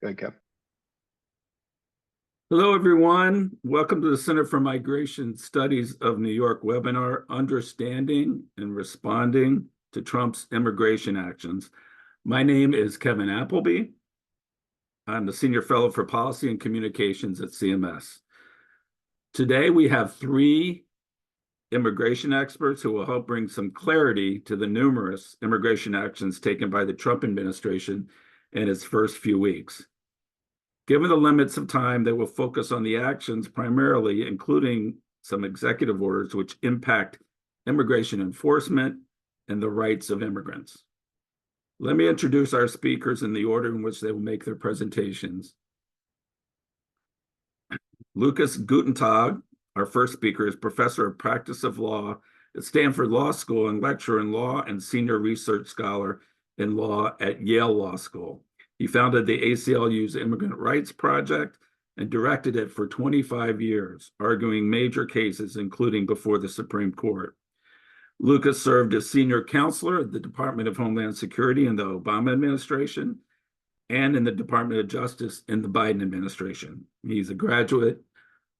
Go ahead, Kev. Hello, everyone. Welcome to the Center for Migration Studies of New York webinar, Understanding and Responding to Trump's Immigration Actions. My name is Kevin Appleby. I'm the Senior Fellow for Policy and Communications at CMS. Today, we have three immigration experts who will help bring some clarity to the numerous immigration actions taken by the Trump administration in its first few weeks. Given the limits of time, they will focus on the actions primarily, including some executive orders which impact immigration enforcement and the rights of immigrants. Let me introduce our speakers in the order in which they will make their presentations. Lucas Guttentag, our first speaker, is Professor of Practice of Law at Stanford Law School and lecturer in law and senior research scholar in law at Yale Law School. He founded the ACLU's Immigrant Rights Project and directed it for 25 years, arguing major cases, including before the Supreme Court. Lucas served as senior counselor at the Department of Homeland Security in the Obama administration and in the Department of Justice in the Biden administration. He's a graduate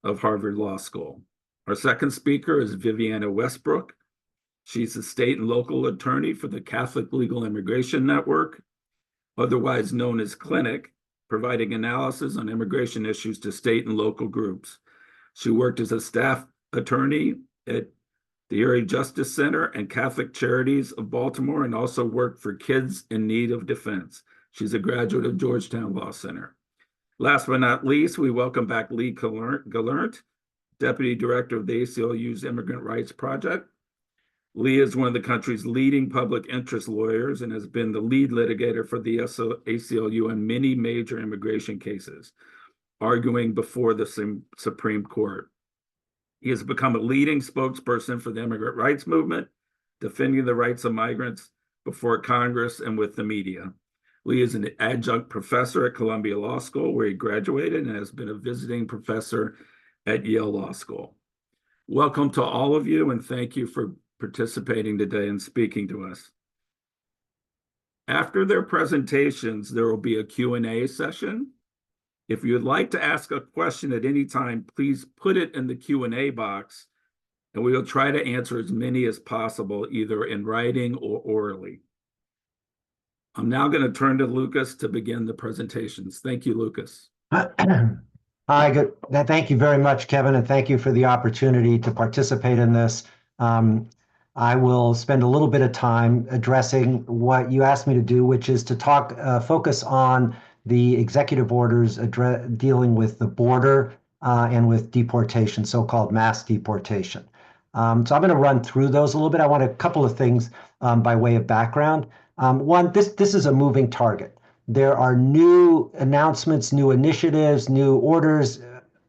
of Harvard Law School. Our second speaker is Viviana Westbrook. She's a state and local attorney for the Catholic Legal Immigration Network, otherwise known as Clinic, providing analysis on immigration issues to state and local groups. She worked as a staff attorney at the Erie Justice Center and Catholic Charities of Baltimore, and also worked for Kids in Need of Defense. She's a graduate of Georgetown Law Center. Last but not least, we welcome back Lee Gelernt, Deputy Director of the ACLU's Immigrant Rights Project. Lee is one of the country's leading public interest lawyers and has been the lead litigator for the ACLU in many major immigration cases, arguing before the Supreme Court. He has become a leading spokesperson for the immigrant rights movement, defending the rights of migrants before Congress and with the media. Lee is an adjunct professor at Columbia Law School, where he graduated, and has been a visiting professor at Yale Law School. Welcome to all of you, and thank you for participating today and speaking to us. After their presentations, there will be a Q&A session. If you'd like to ask a question at any time, please put it in the Q&A box, and we will try to answer as many as possible, either in writing or orally. I'm now going to turn to Lucas to begin the presentations. Thank you, Lucas. Hi, good. Thank you very much, Kevin, and thank you for the opportunity to participate in this. I will spend a little bit of time addressing what you asked me to do, which is to focus on the executive orders dealing with the border and with deportation, so-called mass deportation. So I'm going to run through those a little bit. I want a couple of things by way of background. One, this is a moving target. There are new announcements, new initiatives, new orders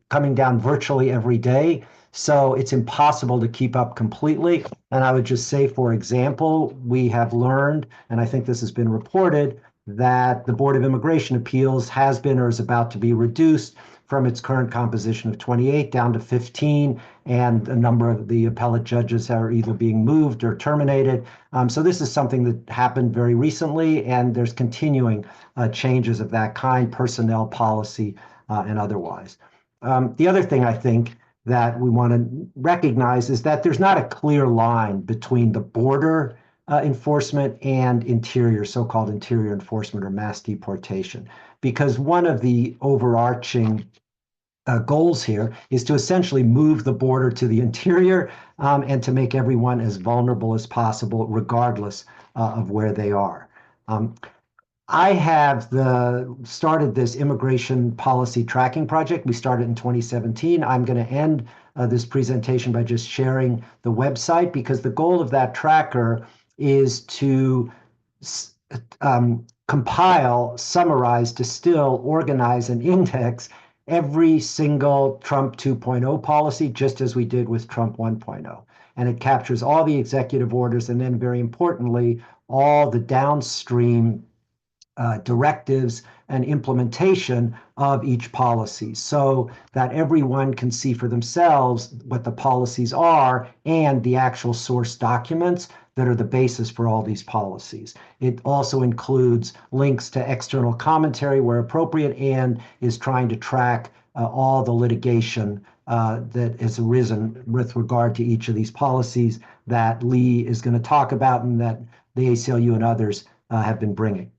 coming down virtually every day. So it's impossible to keep up completely. And I would just say, for example, we have learned, and I think this has been reported, that the Board of Immigration Appeals has been or is about to be reduced from its current composition of 28 down to 15, and a number of the appellate judges are either being moved or terminated. So this is something that happened very recently, and there's continuing changes of that kind, personnel, policy, and otherwise. The other thing I think that we want to recognize is that there's not a clear line between the border enforcement and interior, so-called interior enforcement or mass deportation, because one of the overarching goals here is to essentially move the border to the interior and to make everyone as vulnerable as possible, regardless of where they are. I have started this immigration policy tracking project. We started in 2017. I'm going to end this presentation by just sharing the website, because the goal of that tracker is to compile, summarize, distill, organize, and index every single Trump 2.0 policy, just as we did with Trump 1.0. And it captures all the executive orders, and then, very importantly, all the downstream directives and implementation of each policy, so that everyone can see for themselves what the policies are and the actual source documents that are the basis for all these policies. It also includes links to external commentary where appropriate and is trying to track all the litigation that has arisen with regard to each of these policies that Lee is going to talk about and that the ACLU and others have been bringing.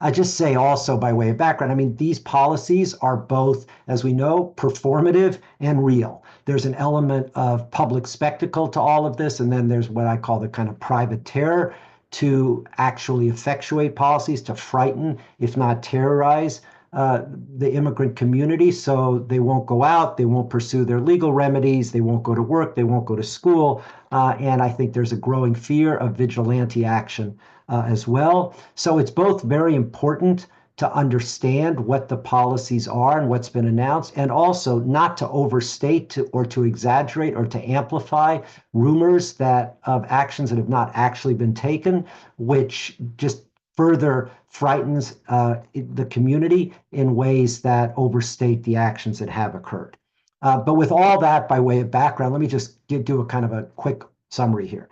I just say also by way of background, I mean, these policies are both, as we know, performative and real. There's an element of public spectacle to all of this, and then there's what I call the kind of private terror to actually effectuate policies, to frighten, if not terrorize, the immigrant community so they won't go out, they won't pursue their legal remedies, they won't go to work, they won't go to school. And I think there's a growing fear of vigilante action as well. So it's both very important to understand what the policies are and what's been announced, and also not to overstate or to exaggerate or to amplify rumors of actions that have not actually been taken, which just further frightens the community in ways that overstate the actions that have occurred. But with all that by way of background, let me just do a kind of a quick summary here.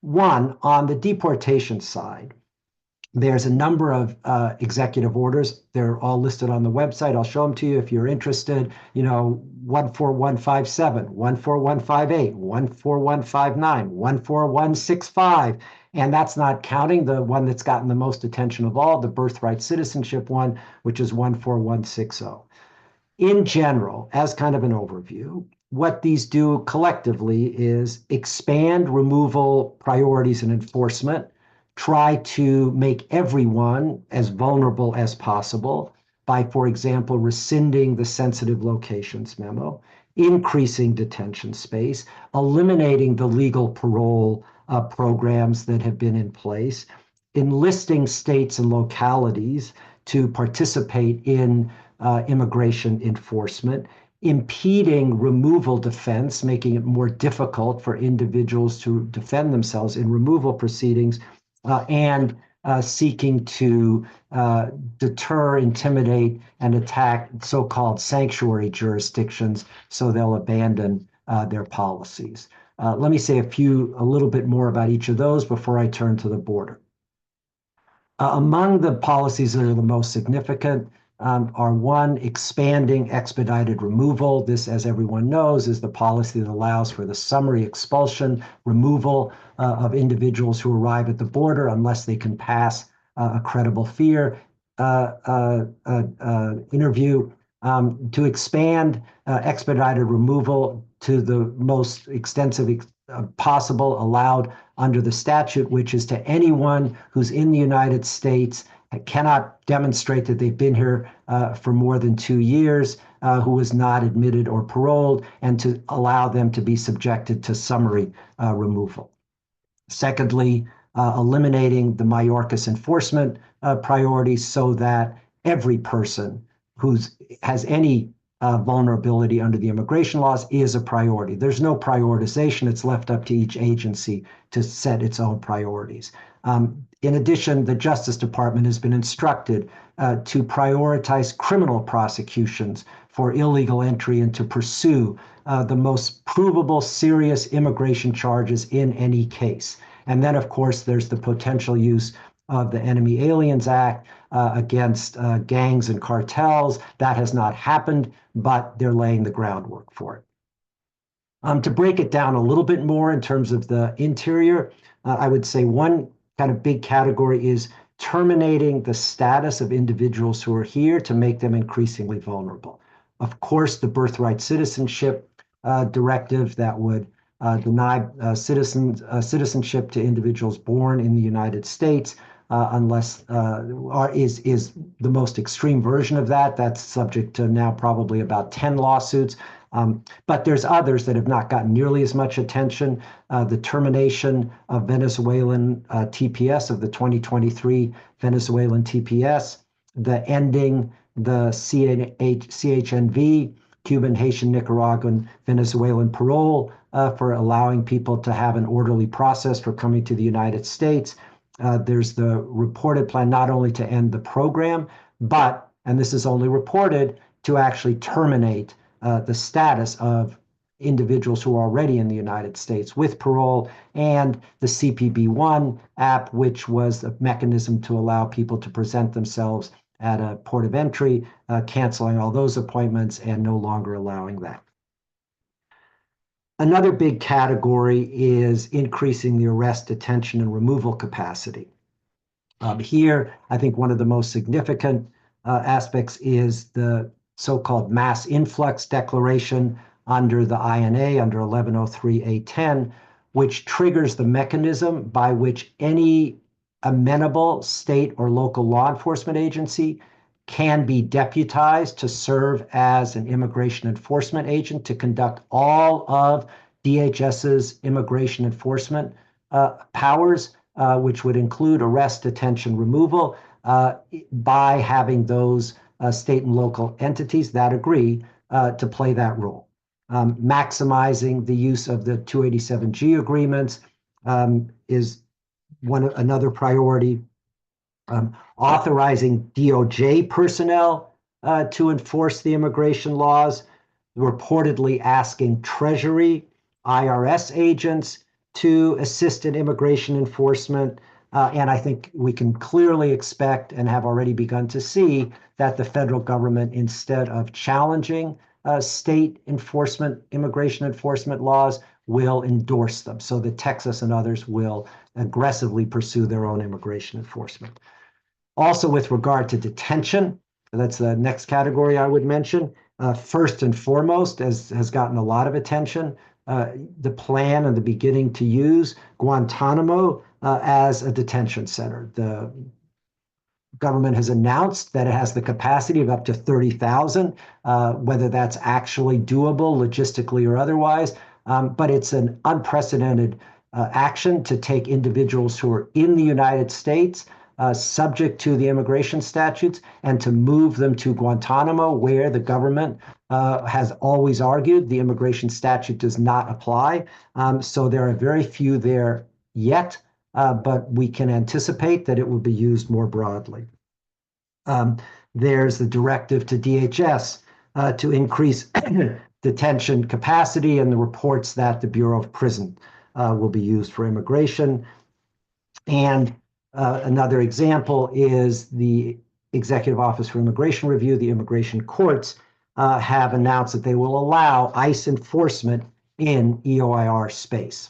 One, on the deportation side, there's a number of executive orders. They're all listed on the website. I'll show them to you if you're interested. 14157, 14158, 14159, 14165. And that's not counting the one that's gotten the most attention of all, the birthright citizenship one, which is 14160. In general, as kind of an overview, what these do collectively is expand removal priorities and enforcement, try to make everyone as vulnerable as possible by, for example, rescinding the sensitive locations memo, increasing detention space, eliminating the legal parole programs that have been in place, enlisting states and localities to participate in immigration enforcement, impeding removal defense, making it more difficult for individuals to defend themselves in removal proceedings, and seeking to deter, intimidate, and attack so-called sanctuary jurisdictions so they'll abandon their policies. Let me say a little bit more about each of those before I turn to the border. Among the policies that are the most significant are one, expanding expedited removal. This, as everyone knows, is the policy that allows for the summary expulsion, removal of individuals who arrive at the border unless they can pass a credible fear interview, to expand expedited removal to the most extensive possible allowed under the statute, which is to anyone who's in the United States, cannot demonstrate that they've been here for more than 2 years, who is not admitted or paroled, and to allow them to be subjected to summary removal. Secondly, eliminating the Mayorkas enforcement priorities so that every person who has any vulnerability under the immigration laws is a priority. There's no prioritization. It's left up to each agency to set its own priorities. In addition, the Justice Department has been instructed to prioritize criminal prosecutions for illegal entry and to pursue the most provable, serious immigration charges in any case. And then, of course, there's the potential use of the Enemy Aliens Act against gangs and cartels. That has not happened, but they're laying the groundwork for it. To break it down a little bit more in terms of the interior, I would say one kind of big category is terminating the status of individuals who are here to make them increasingly vulnerable. Of course, the birthright citizenship directive that would deny citizenship to individuals born in the United States unless is the most extreme version of that. That's subject to now probably about 10 lawsuits. But there's others that have not gotten nearly as much attention. The termination of Venezuelan TPS, of the 2023 Venezuelan TPS, the ending the CHNV, Cuban, Haitian, Nicaraguan, Venezuelan parole for allowing people to have an orderly process for coming to the United States. There's the reported plan not only to end the program, but, and this is only reported, to actually terminate the status of individuals who are already in the United States with parole, and the CPB-1 app, which was a mechanism to allow people to present themselves at a port of entry, canceling all those appointments and no longer allowing that. Another big category is increasing the arrest, detention, and removal capacity. Here, I think one of the most significant aspects is the so-called mass influx declaration under the INA, under 1103A10, which triggers the mechanism by which any amenable state or local law enforcement agency can be deputized to serve as an immigration enforcement agent to conduct all of DHS's immigration enforcement powers, which would include arrest, detention, removal, by having those state and local entities that agree to play that role. Maximizing the use of the 287G agreements is another priority. Authorizing DOJ personnel to enforce the immigration laws, reportedly asking Treasury, IRS agents to assist in immigration enforcement. And I think we can clearly expect and have already begun to see that the federal government, instead of challenging state immigration enforcement laws, will endorse them so that Texas and others will aggressively pursue their own immigration enforcement. Also, with regard to detention, that's the next category I would mention. First and foremost, as has gotten a lot of attention, the plan and the beginning to use Guantanamo as a detention center. The government has announced that it has the capacity of up to 30,000, whether that's actually doable logistically or otherwise, but it's an unprecedented action to take individuals who are in the United States, subject to the immigration statutes, and to move them to Guantanamo, where the government has always argued the immigration statute does not apply. So there are very few there yet, but we can anticipate that it will be used more broadly. There's the directive to DHS to increase detention capacity, and the reports that the Bureau of Prison will be used for immigration. And another example is the Executive Office for Immigration Review. The immigration courts have announced that they will allow ICE enforcement in EOIR space.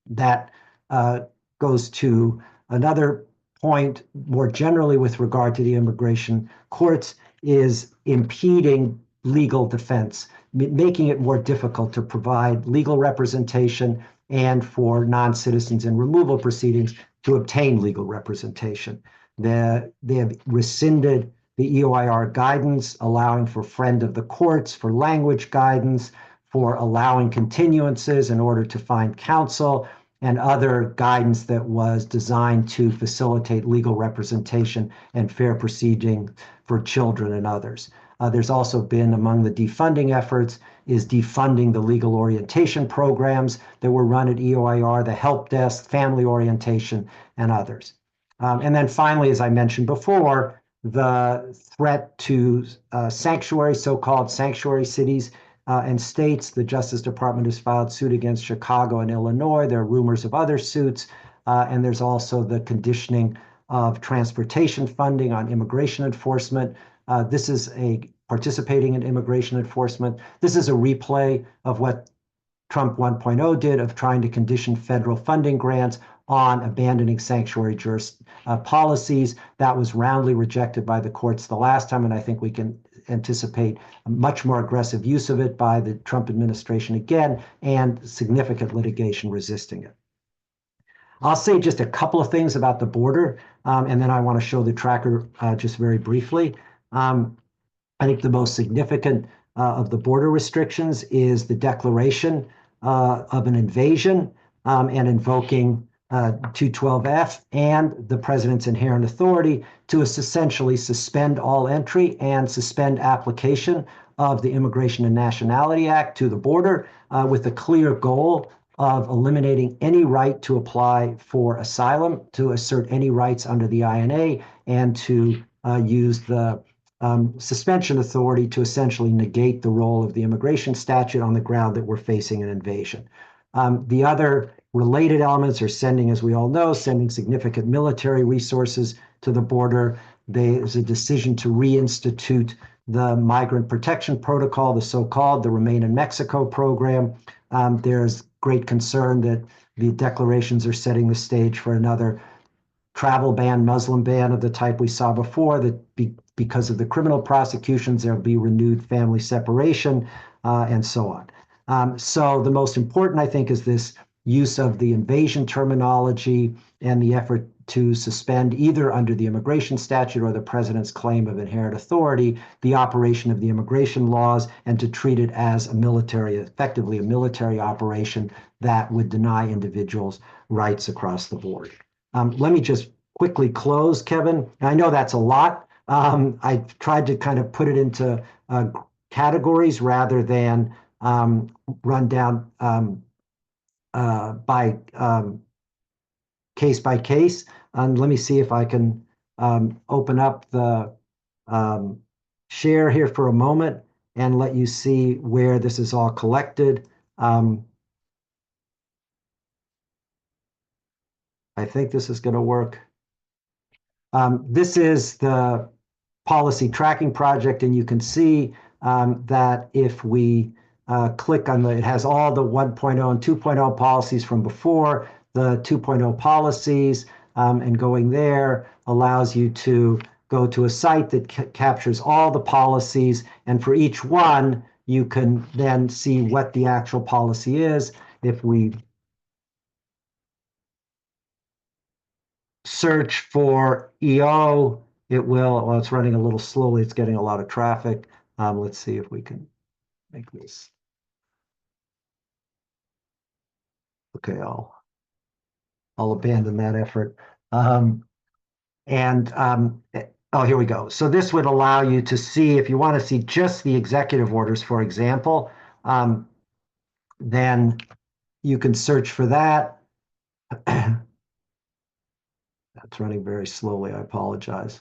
That goes to another point more generally with regard to the immigration courts, is impeding legal defense, making it more difficult to provide legal representation and for non-citizens in removal proceedings to obtain legal representation. They have rescinded the EOIR guidance, allowing for friend of the courts, for language guidance, for allowing continuances in order to find counsel, and other guidance that was designed to facilitate legal representation and fair proceeding for children and others. There's also been, among the defunding efforts, is defunding the legal orientation programs that were run at EOIR, the help desk, family orientation, and others. And then finally, as I mentioned before, the threat to sanctuary, so-called sanctuary cities and states. The Justice Department has filed suit against Chicago and Illinois. There are rumors of other suits. And there's also the conditioning of transportation funding on immigration enforcement. This is participating in immigration enforcement. This is a replay of what Trump 1.0 did, of trying to condition federal funding grants on abandoning sanctuary policies. That was roundly rejected by the courts the last time, and I think we can anticipate a much more aggressive use of it by the Trump administration again, and significant litigation resisting it. I'll say just a couple of things about the border, and then I want to show the tracker just very briefly. I think the most significant of the border restrictions is the declaration of an invasion and invoking 212F and the president's inherent authority to essentially suspend all entry and suspend application of the Immigration and Nationality Act to the border, with a clear goal of eliminating any right to apply for asylum, to assert any rights under the INA, and to use the suspension authority to essentially negate the role of the immigration statute on the ground that we're facing an invasion. The other related elements are sending, as we all know, sending significant military resources to the border. There's a decision to reinstitute the Migrant Protection Protocol, the so-called the Remain in Mexico program. There's great concern that the declarations are setting the stage for another travel ban, Muslim ban of the type we saw before, that because of the criminal prosecutions, there'll be renewed family separation, and so on. So the most important, I think, is this use of the invasion terminology and the effort to suspend, either under the immigration statute or the president's claim of inherent authority, the operation of the immigration laws, and to treat it as a military, effectively a military operation that would deny individuals rights across the board. Let me just quickly close, Kevin. I know that's a lot. I tried to kind of put it into categories rather than run down by case. Let me see if I can open up the share here for a moment and let you see where this is all collected. I think this is going to work. This is the policy tracking project, and you can see that if we click on it has all the 1.0 and 2.0 policies from before, the 2.0 policies, and going there allows you to go to a site that captures all the policies, and for each one, you can then see what the actual policy is. If we search for EO, it will, well, it's running a little slowly. It's getting a lot of traffic. Let's see if we can make this. Okay, I'll abandon that effort. Oh, here we go. So this would allow you to see, if you want to see just the executive orders, for example, then you can search for that. That's running very slowly. I apologize.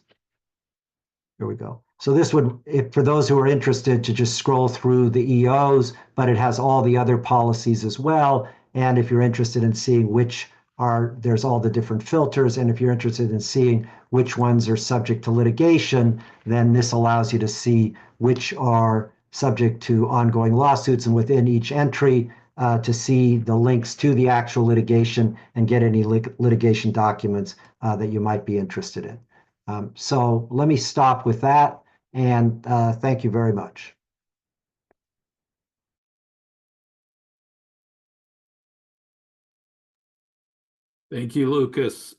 Here we go. So this would, for those who are interested, to just scroll through the EOs, but it has all the other policies as well. And if you're interested in seeing which are, there's all the different filters. And if you're interested in seeing which ones are subject to litigation, then this allows you to see which are subject to ongoing lawsuits, and within each entry to see the links to the actual litigation and get any litigation documents that you might be interested in. So let me stop with that, and thank you very much. Thank you, Lucas.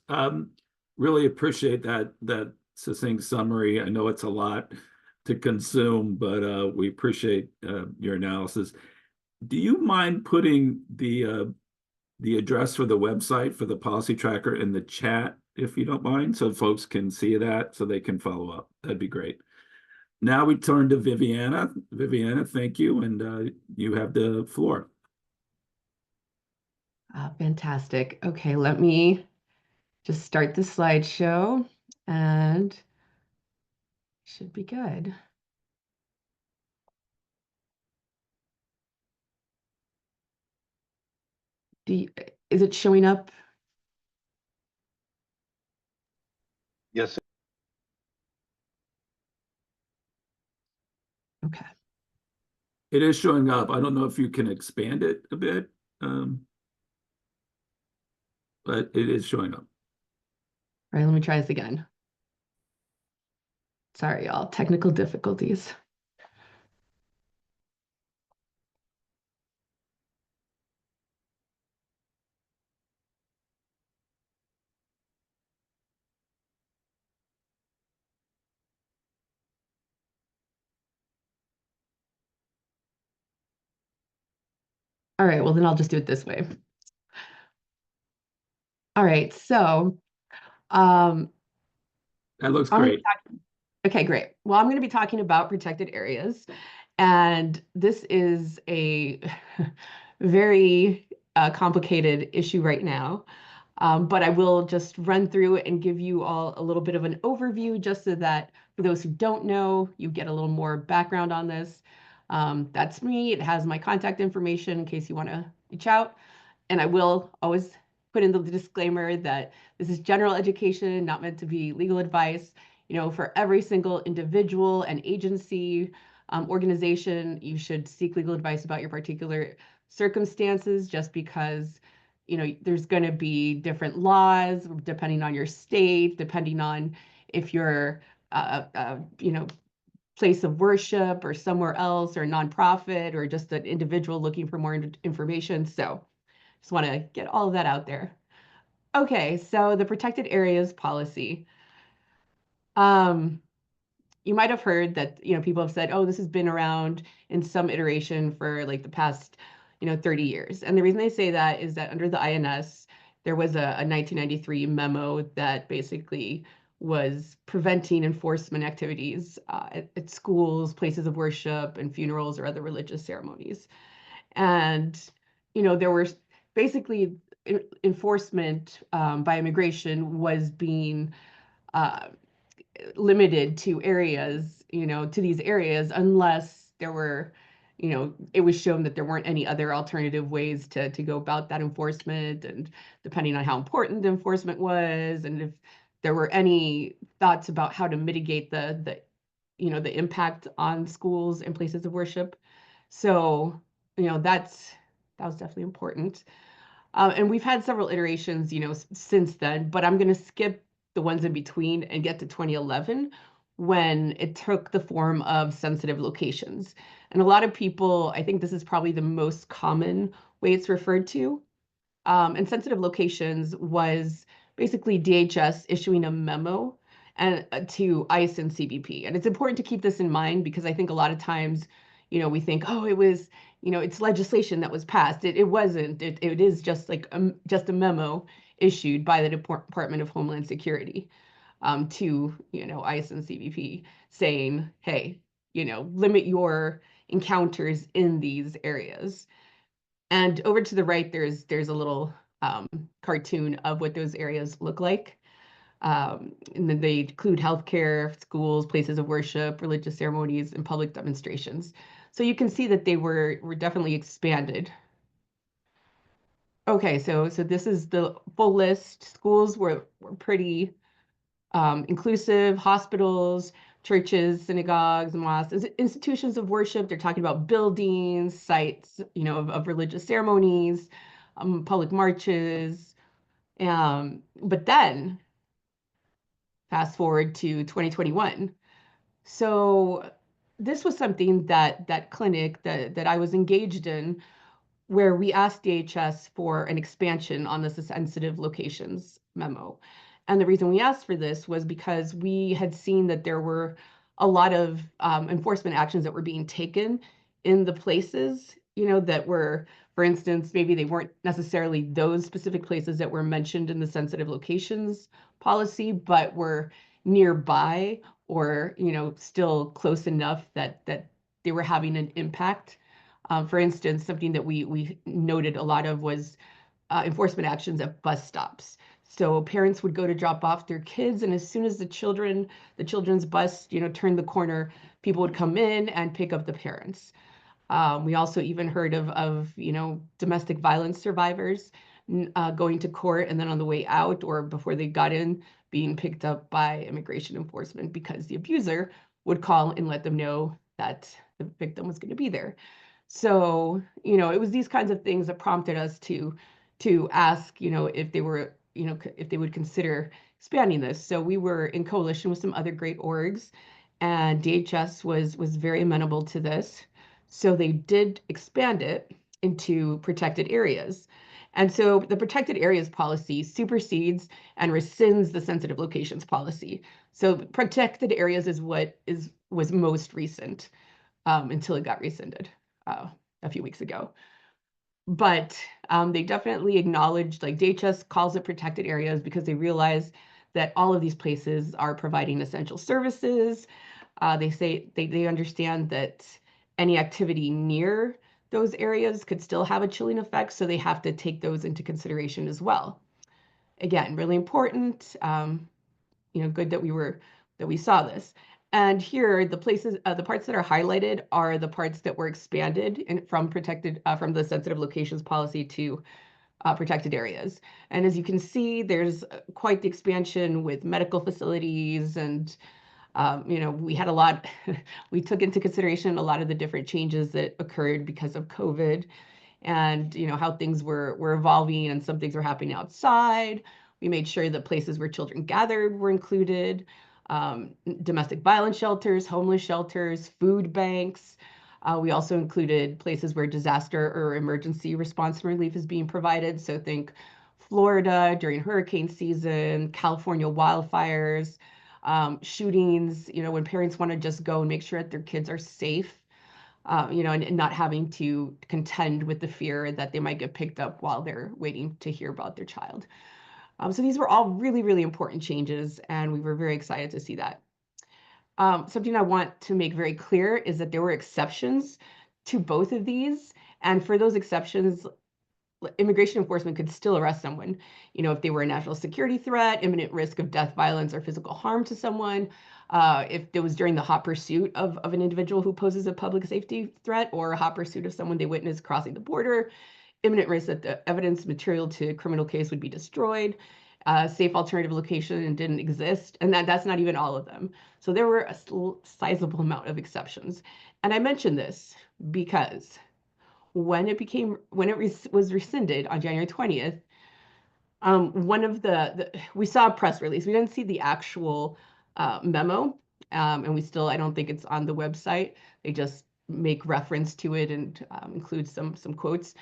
Really appreciate that succinct summary. I know it's a lot to consume, but we appreciate your analysis. Do you mind putting the address for the website for the policy tracker in the chat, if you don't mind, so folks can see that, so they can follow up? That'd be great. Now we turn to Viviana. Viviana, thank you, and you have the floor. Fantastic. Okay, let me just start the slideshow, and should be good. Is it showing up? Yes. Okay. It is showing up. I don't know if you can expand it a bit, but it is showing up. All right, let me try this again. Sorry, y'all, technical difficulties. All right, well, then I'll just do it this way. All right, so That looks great. okay, great. Well, I'm going to be talking about protected areas, and this is a very complicated issue right now. But I will just run through and give you all a little bit of an overview just so that for those who don't know, you get a little more background on this. That's me. It has my contact information in case you want to reach out. And I will always put in the disclaimer that this is general education, not meant to be legal advice. You know, for every single individual and agency, organization, you should seek legal advice about your particular circumstances, just because, you know, there's going to be different laws depending on your state, depending on if you're, you know, place of worship or somewhere else, or a nonprofit, or just an individual looking for more information. So just want to get all of that out there. Okay, so the protected areas policy. You might have heard that, you know, people have said, oh, this has been around in some iteration for like the past, you know, 30 years. And the reason they say that is that under the INS, there was a 1993 memo that basically was preventing enforcement activities at schools, places of worship, and funerals or other religious ceremonies. And, you know, there were basically enforcement by immigration was being limited to areas, you know, to these areas, unless there were, you know, it was shown that there weren't any other alternative ways to go about that enforcement, and depending on how important the enforcement was, and if there were any thoughts about how to mitigate the you know, the impact on schools and places of worship. So, you know, that was definitely important. And we've had several iterations, you know, since then, but I'm going to skip the ones in between and get to 2011, when it took the form of sensitive locations. And a lot of people, I think this is probably the most common way it's referred to. And sensitive locations was basically DHS issuing a memo and to ICE and CBP. And it's important to keep this in mind, because I think a lot of times, you know, we think, oh, it was, you know, it's legislation that was passed. It wasn't. It is just like just a memo issued by the Department of Homeland Security to, you know, ICE and CBP saying, hey, you know, limit your encounters in these areas. And over to the right, there's a little cartoon of what those areas look like. And then they include healthcare, schools, places of worship, religious ceremonies, and public demonstrations. So you can see that they were definitely expanded. Okay, so this is the full list. Schools were pretty inclusive, hospitals, churches, synagogues, mosques, institutions of worship. They're talking about buildings, sites, you know, of religious ceremonies, public marches. But then fast forward to 2021. So this was something that clinic that I was engaged in, where we asked DHS for an expansion on the sensitive locations memo. And the reason we asked for this was because we had seen that there were a lot of enforcement actions that were being taken in the places, you know, that were, for instance, maybe they weren't necessarily those specific places that were mentioned in the sensitive locations policy, but were nearby, or, you know, still close enough that they were having an impact. For instance, something that we noted a lot of was enforcement actions at bus stops. So parents would go to drop off their kids, and as soon as the children's bus, you know, turned the corner, people would come in and pick up the parents. We also even heard of you know, domestic violence survivors going to court, and then on the way out or before they got in, being picked up by immigration enforcement because the abuser would call and let them know that the victim was going to be there. So, you know, it was these kinds of things that prompted us to ask, you know, if they were, you know, if they would consider expanding this. So we were in coalition with some other great orgs, and DHS was very amenable to this. So they did expand it into protected areas. And so the protected areas policy supersedes and rescinds the sensitive locations policy. So protected areas is what was most recent until it got rescinded a few weeks ago. But they definitely acknowledged, like DHS calls it protected areas because they realize that all of these places are providing essential services. They say they understand that any activity near those areas could still have a chilling effect, so they have to take those into consideration as well. again, really important. Good that we saw this. And here, the places, the parts that are highlighted are the parts that were expanded from from the sensitive locations policy to protected areas. And as you can see, there's quite the expansion with medical facilities and we had a lot, we took into consideration a lot of the different changes that occurred because of COVID and, how things were evolving and some things were happening outside. We made sure that places where children gathered were included, domestic violence shelters, homeless shelters, food banks. We also included places where disaster or emergency response and relief is being provided. So think Florida during hurricane season, California wildfires, shootings, when parents want to just go and make sure that their kids are safe, and not having to contend with the fear that they might get picked up while they're waiting to hear about their child. So these were all really, really important changes, and we were very excited to see that. Something I want to make very clear is that there were exceptions to both of these, and for those exceptions, immigration enforcement could still arrest someone, if they were a national security threat, imminent risk of death, violence, or physical harm to someone, if it was during the hot pursuit of an individual who poses a public safety threat, or a hot pursuit of someone they witnessed crossing the border, imminent risk that the evidence material to a criminal case would be destroyed, safe alternative location didn't exist, and that's not even all of them. So there were a sizable amount of exceptions. And I mention this because when it was rescinded on January 20th, one of we saw a press release. We didn't see the actual memo, and I don't think it's on the website. They just make reference to it and include some quotes.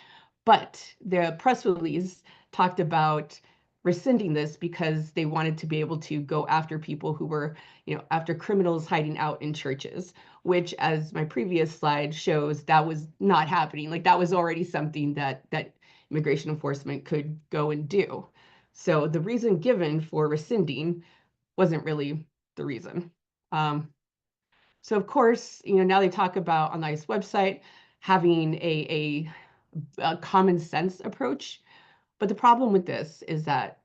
But the press release talked about rescinding this because they wanted to be able to go after people who were, after criminals hiding out in churches, which, as my previous slide shows, that was not happening. Like, that was already something that immigration enforcement could go and do. So the reason given for rescinding wasn't really the reason. So of course, now they talk about on the ICE website having a common sense approach. But the problem with this is that,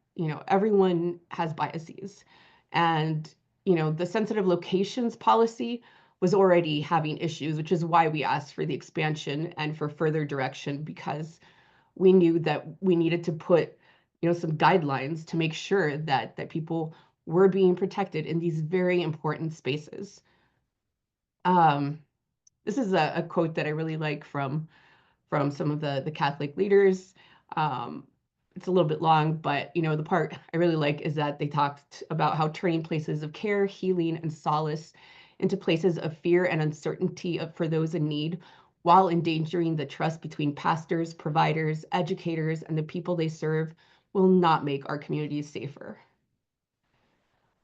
everyone has biases. And, the sensitive locations policy was already having issues, which is why we asked for the expansion and for further direction, because we knew that we needed to put, some guidelines to make sure that people were being protected in these very important spaces. This is a quote that I really like from some of the Catholic leaders. It's a little bit long, but the part I really like is that they talked about how turning places of care, healing, and solace into places of fear and uncertainty for those in need, while endangering the trust between pastors, providers, educators, and the people they serve, will not make our communities safer.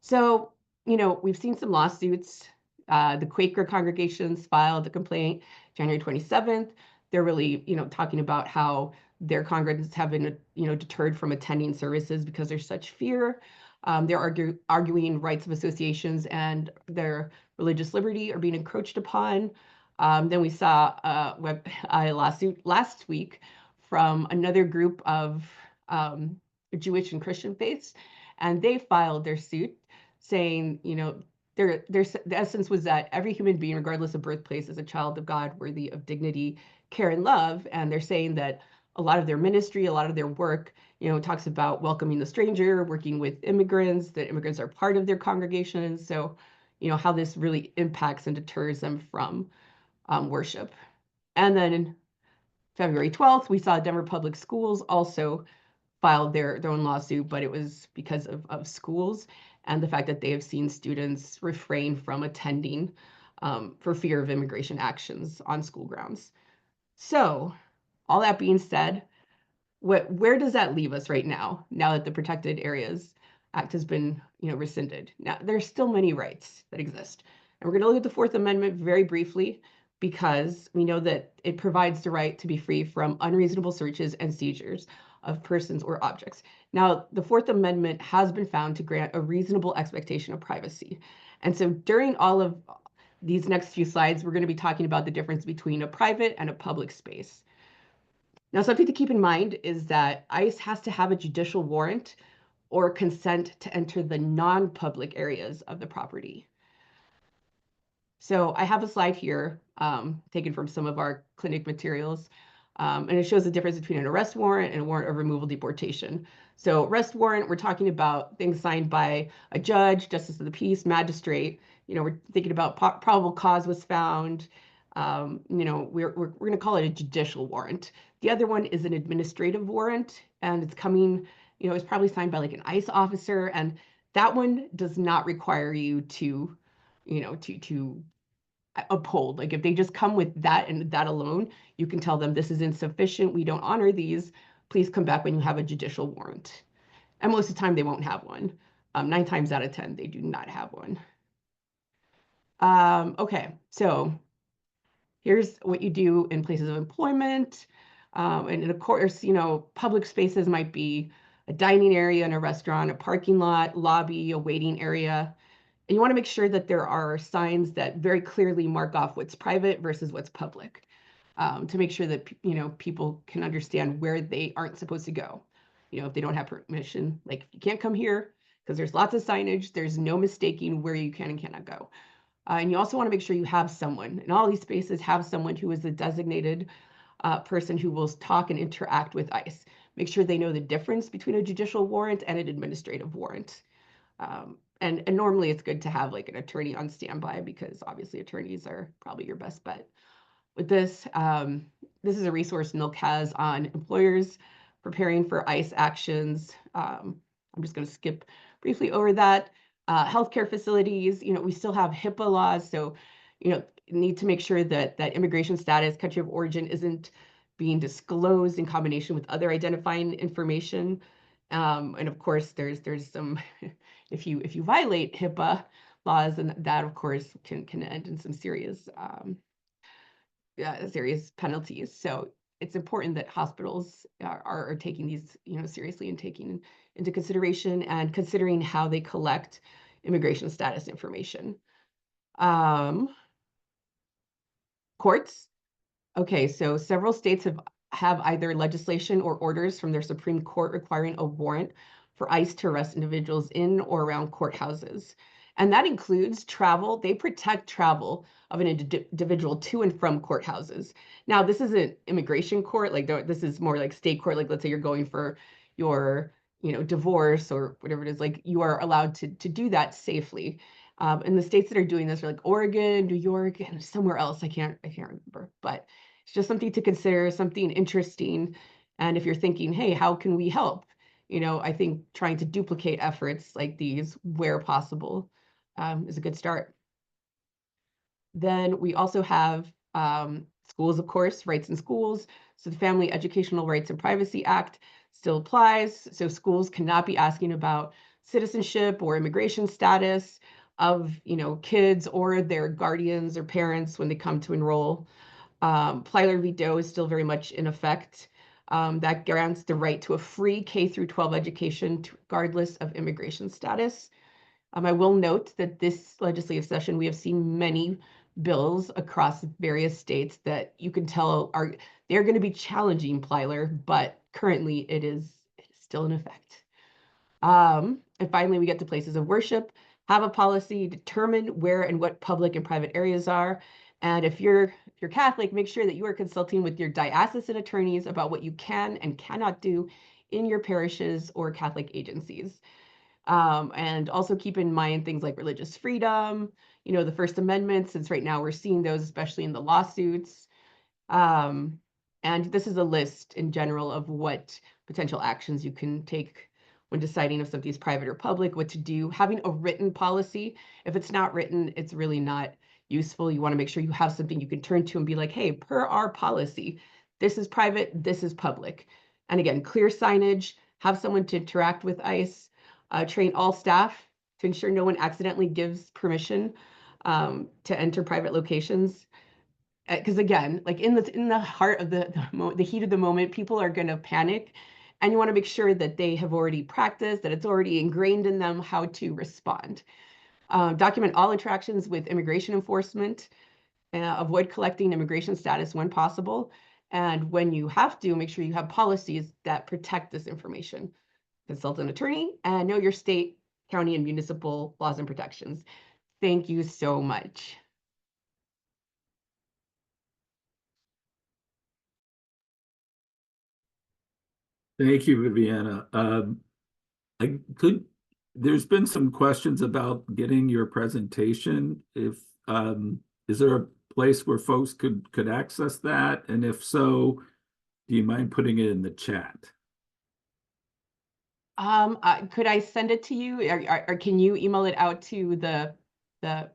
So, we've seen some lawsuits. The Quaker congregations filed a complaint January 27th. They're really, talking about how their congregants have been, deterred from attending services because there's such fear. They're arguing rights of associations and their religious liberty are being encroached upon. Then we saw a lawsuit last week from another group of Jewish and Christian faiths, and they filed their suit saying, the essence was that every human being, regardless of birthplace, is a child of God, worthy of dignity, care, and love. And they're saying that a lot of their ministry, a lot of their work, talks about welcoming the stranger, working with immigrants, that immigrants are part of their congregations. So, how this really impacts and deters them from worship. And then February 12th, we saw Denver Public Schools also filed their own lawsuit, but it was because of schools and the fact that they have seen students refrain from attending for fear of immigration actions on school grounds. So all that being said, where does that leave us right now that the Protected Areas Act has been rescinded? Now, there's still many rights that exist. And we're going to look at the Fourth Amendment very briefly, because we know that it provides the right to be free from unreasonable searches and seizures of persons or objects. Now, the Fourth Amendment has been found to grant a reasonable expectation of privacy. And so during all of these next few slides, we're going to be talking about the difference between a private and a public space. Now, something to keep in mind is that ICE has to have a judicial warrant or consent to enter the non-public areas of the property. So I have a slide here taken from some of our clinic materials, and it shows the difference between an arrest warrant and a warrant of removal deportation. So arrest warrant, we're talking about things signed by a judge, justice of the peace, magistrate. We're thinking about probable cause was found. We're going to call it a judicial warrant. The other one is an administrative warrant, and it's coming, it's probably signed by like an ICE officer, and that one does not require you to uphold. Like if they just come with that and that alone, you can tell them this is insufficient. We don't honor these. Please come back when you have a judicial warrant. And most of the time they won't have one. 9 times out of 10, they do not have one. Okay, so here's what you do in places of employment. And of course, public spaces might be a dining area in a restaurant, a parking lot, lobby, a waiting area. And you want to make sure that there are signs that very clearly mark off what's private versus what's public, to make sure that people can understand where they aren't supposed to go. If they don't have permission, like you can't come here because there's lots of signage. There's no mistaking where you can and cannot go. And you also want to make sure you have someone in all these spaces, have someone who is a designated person who will talk and interact with ICE. Make sure they know the difference between a judicial warrant and an administrative warrant. And normally it's good to have like an attorney on standby because obviously attorneys are probably your best bet. With this, this is a resource NILC has on employers preparing for ICE actions. I'm just going to skip briefly over that. Healthcare facilities, we still have HIPAA laws, so need to make sure that immigration status, country of origin isn't being disclosed in combination with other identifying information. And of course, there's some if you violate HIPAA laws, and that of course can end in some serious penalties. So it's important that hospitals are taking these seriously and taking into consideration and considering how they collect immigration status information. Courts. Okay, so several states have either legislation or orders from their Supreme Court requiring a warrant for ICE to arrest individuals in or around courthouses. And that includes travel. They protect travel of an individual to and from courthouses. Now, this isn't immigration court, like this is more like state court. Like let's say you're going for your, divorce or whatever it is, like you are allowed to do that safely. And the states that are doing this are like Oregon, New York, and somewhere else. I can't remember, but it's just something to consider, something interesting. And if you're thinking, hey, how can we help? I think trying to duplicate efforts like these where possible is a good start. Then we also have schools, of course, rights in schools. So the Family Educational Rights and Privacy Act still applies. So schools cannot be asking about citizenship or immigration status of kids or their guardians or parents when they come to enroll. Plyler v. Doe is still very much in effect. That grants the right to a free K through 12 education regardless of immigration status. I will note that this legislative session, we have seen many bills across various states that you can tell they're going to be challenging Plyler, but currently it is still in effect. And finally, we get to places of worship. Have a policy, determine where and what public and private areas are. And if you're Catholic, make sure that you are consulting with your diocesan attorneys about what you can and cannot do in your parishes or Catholic agencies. And also keep in mind things like religious freedom, the First Amendment, since right now we're seeing those, especially in the lawsuits. And this is a list in general of what potential actions you can take when deciding if something is private or public, what to do. Having a written policy, if it's not written, it's really not useful. You want to make sure you have something you can turn to and be like, hey, per our policy, this is private, this is public. And again, clear signage, have someone to interact with ICE, train all staff to ensure no one accidentally gives permission to enter private locations. Because again, like in the heart of the heat of the moment, people are going to panic. And you want to make sure that they have already practiced, that it's already ingrained in them how to respond. Document all interactions with immigration enforcement. Avoid collecting immigration status when possible. And when you have to, make sure you have policies that protect this information. consultant attorney, and know your state, county, and municipal laws and protections. Thank you so much. Thank you, Viviana. There's been some questions about getting your presentation. If is there a place where folks could access that? And if so, do you mind putting it in the chat? Could I send it to you, or can you email it out to the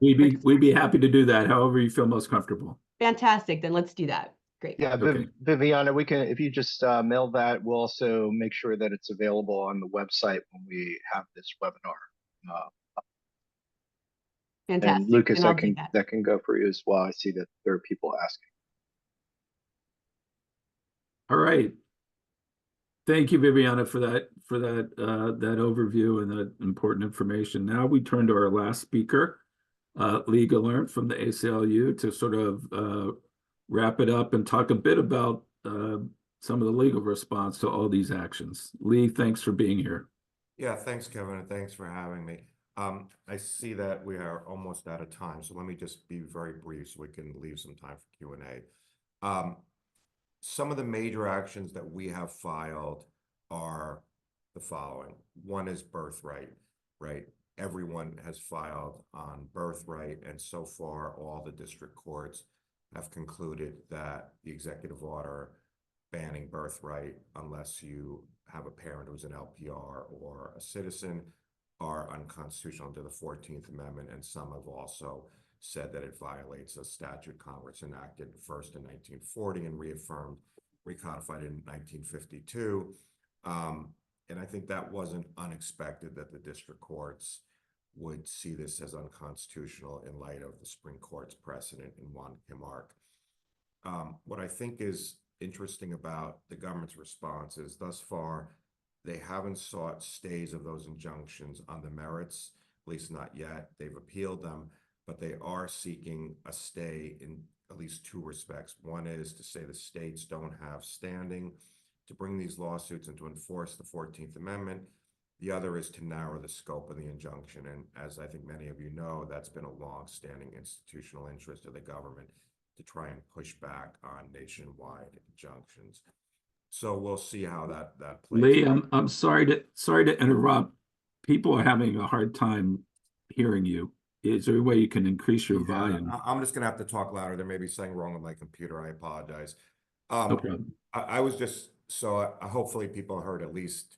We'd be happy to do that, however you feel most comfortable. Fantastic. Then let's do that. Great. Yeah, Okay. Viviana, we can, if you just mail that, we'll also make sure that it's available on the website when we have this webinar. And Fantastic. Lucas, And I'll do that. that can go for you as well. I see that there are people asking. All right. Thank you, Viviana, for that that overview and that important information. Now we turn to our last speaker, Lee Gelernt from the ACLU, to sort of wrap it up and talk a bit about some of the legal response to all these actions. Lee, thanks for being here. Yeah, thanks, Kevin, and thanks for having me. I see that we are almost out of time, so let me just be very brief so we can leave some time for Q&A. Some of the major actions that we have filed are the following. One is birthright, right? Everyone has filed on birthright, and so far all the district courts have concluded that the executive order banning birthright, unless you have a parent who's an LPR or a citizen, are unconstitutional under the 14th Amendment, and some have also said that it violates a statute Congress enacted first in 1940 and recodified in 1952. And I think that wasn't unexpected that the district courts would see this as unconstitutional in light of the Supreme Court's precedent in Juan Camark. What I think is interesting about the government's response is thus far, they haven't sought stays of those injunctions on the merits, at least not yet. They've appealed them, but they are seeking a stay in at least two respects. One is to say the states don't have standing to bring these lawsuits and to enforce the 14th Amendment. The other is to narrow the scope of the injunction. And as I think many of you know, that's been a long-standing institutional interest of the government to try and push back on nationwide injunctions. So we'll see how that plays Lee, out. I'm sorry to interrupt. People are having a hard time hearing you. Is there a way you can increase your volume? I'm just going to have to talk louder. There may be something wrong with my computer. I apologize. No problem. I was just, so hopefully people heard at least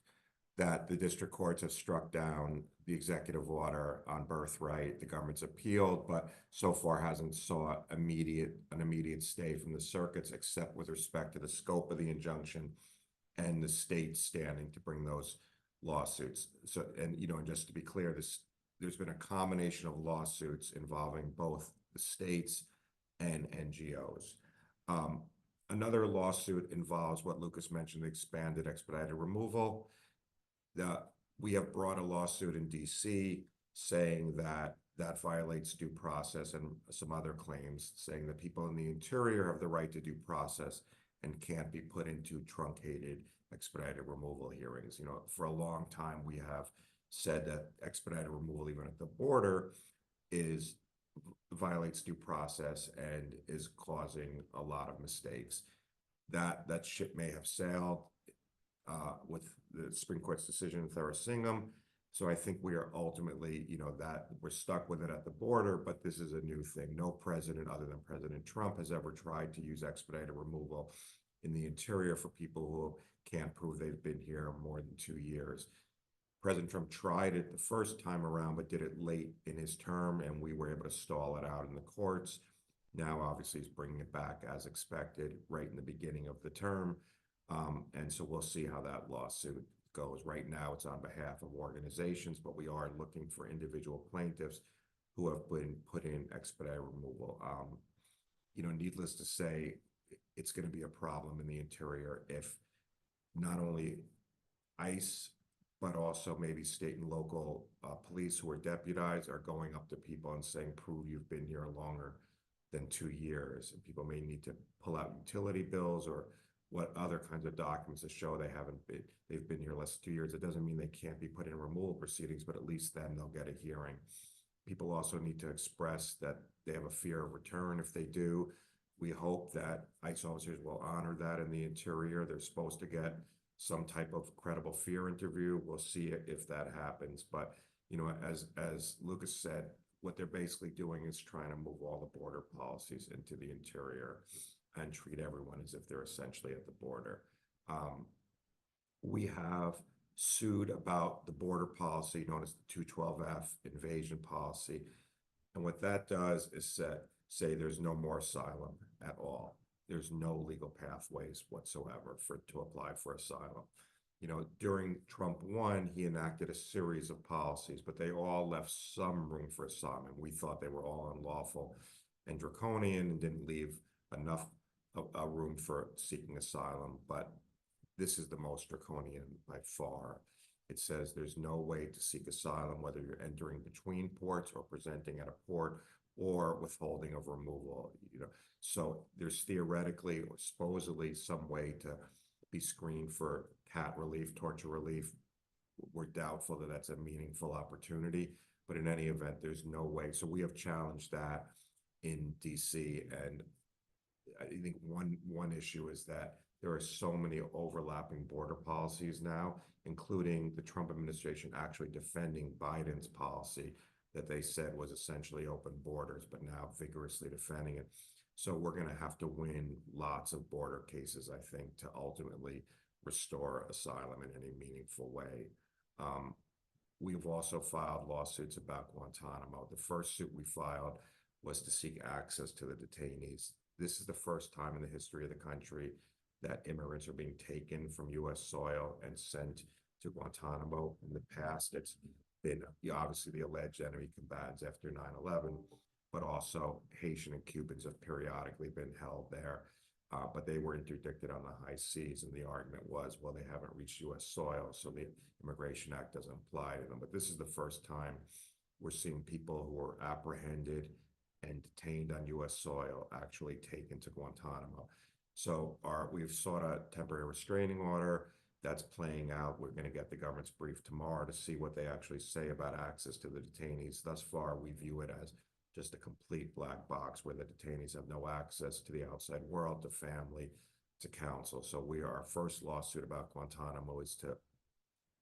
that the district courts have struck down the executive order on birthright. The government's appealed, but so far hasn't sought an immediate stay from the circuits, except with respect to the scope of the injunction and the state standing to bring those lawsuits. So, and just to be clear, there's been a combination of lawsuits involving both the states and NGOs. Another lawsuit involves what Lucas mentioned, the expanded expedited removal. We have brought a lawsuit in DC saying that that violates due process, and some other claims saying that people in the interior have the right to due process and can't be put into truncated expedited removal hearings. For a long time, we have said that expedited removal, even at the border, violates due process and is causing a lot of mistakes. That ship may have sailed with the Supreme Court's decision in Thursingham. So I think we are ultimately, that we're stuck with it at the border, but this is a new thing. No president other than President Trump has ever tried to use expedited removal in the interior for people who can't prove they've been here more than 2 years. President Trump tried it the first time around, but did it late in his term, and we were able to stall it out in the courts. Now, obviously, he's bringing it back as expected right in the beginning of the term. And so we'll see how that lawsuit goes. Right now, it's on behalf of organizations, but we are looking for individual plaintiffs who have been put in expedited removal. Needless to say, it's going to be a problem in the interior if not only ICE, but also maybe state and local police who are deputized are going up to people and saying, prove you've been here longer than 2 years. And people may need to pull out utility bills or what other kinds of documents to show they've been here less than 2 years. It doesn't mean they can't be put in removal proceedings, but at least then they'll get a hearing. People also need to express that they have a fear of return if they do. We hope that ICE officers will honor that in the interior. They're supposed to get some type of credible fear interview. We'll see if that happens. But, you know, as Lucas said, what they're basically doing is trying to move all the border policies into the interior and treat everyone as if they're essentially at the border. We have sued about the border policy known as the 212F invasion policy. And what that does is say there's no more asylum at all. There's no legal pathways whatsoever to apply for asylum. You know, during Trump 1, he enacted a series of policies, but they all left some room for asylum. We thought they were all unlawful and draconian and didn't leave enough room for seeking asylum. But this is the most draconian by far. It says there's no way to seek asylum, whether you're entering between ports or presenting at a port or withholding of removal. You know, so there's theoretically or supposedly some way to be screened for cat relief, torture relief. We're doubtful that that's a meaningful opportunity, but in any event, there's no way. So we have challenged that in DC, and I think one issue is that there are so many overlapping border policies now, including the Trump administration actually defending Biden's policy that they said was essentially open borders, but now vigorously defending it. So we're going to have to win lots of border cases, I think, to ultimately restore asylum in any meaningful way. We've also filed lawsuits about Guantanamo. The first suit we filed was to seek access to the detainees. This is the first time in the history of the country that immigrants are being taken from U.S. soil and sent to Guantanamo. In the past, it's been obviously the alleged enemy combatants after 9/11, but also Haitian and Cubans have periodically been held there. But they were interdicted on the high seas, and the argument was, well, they haven't reached U.S. soil, so the Immigration Act doesn't apply to them. But this is the first time we're seeing people who were apprehended and detained on U.S. soil actually taken to Guantanamo. So we've sought a temporary restraining order. That's playing out. We're going to get the government's brief tomorrow to see what they actually say about access to the detainees. Thus far, we view it as just a complete black box where the detainees have no access to the outside world, to family, to counsel. So our first lawsuit about Guantanamo is to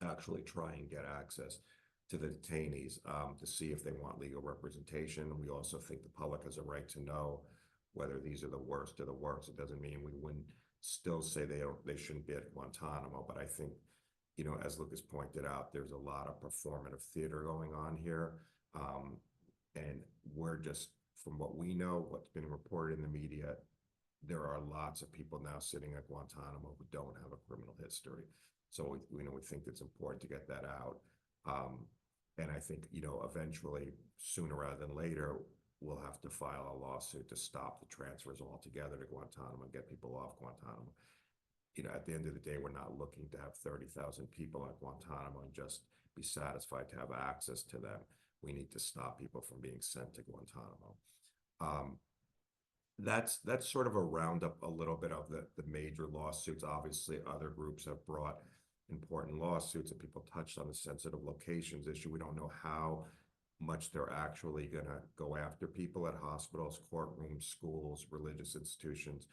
actually try and get access to the detainees to see if they want legal representation. We also think the public has a right to know whether these are the worst of the worst. It doesn't mean we wouldn't still say they shouldn't be at Guantanamo, but I think, you know, as Lucas pointed out, there's a lot of performative theater going on here. And we're just, from what we know, what's been reported in the media, there are lots of people now sitting at Guantanamo who don't have a criminal history. So we think it's important to get that out. And I think, you know, eventually, sooner rather than later, we'll have to file a lawsuit to stop the transfers altogether to Guantanamo and get people off Guantanamo. You know, at the end of the day, we're not looking to have 30,000 people at Guantanamo and just be satisfied to have access to them. We need to stop people from being sent to Guantanamo. That's sort of a roundup a little bit of the major lawsuits. Obviously, other groups have brought important lawsuits, and people touched on the sensitive locations issue. We don't know how much they're actually going to go after people at hospitals, courtrooms, schools, religious institutions,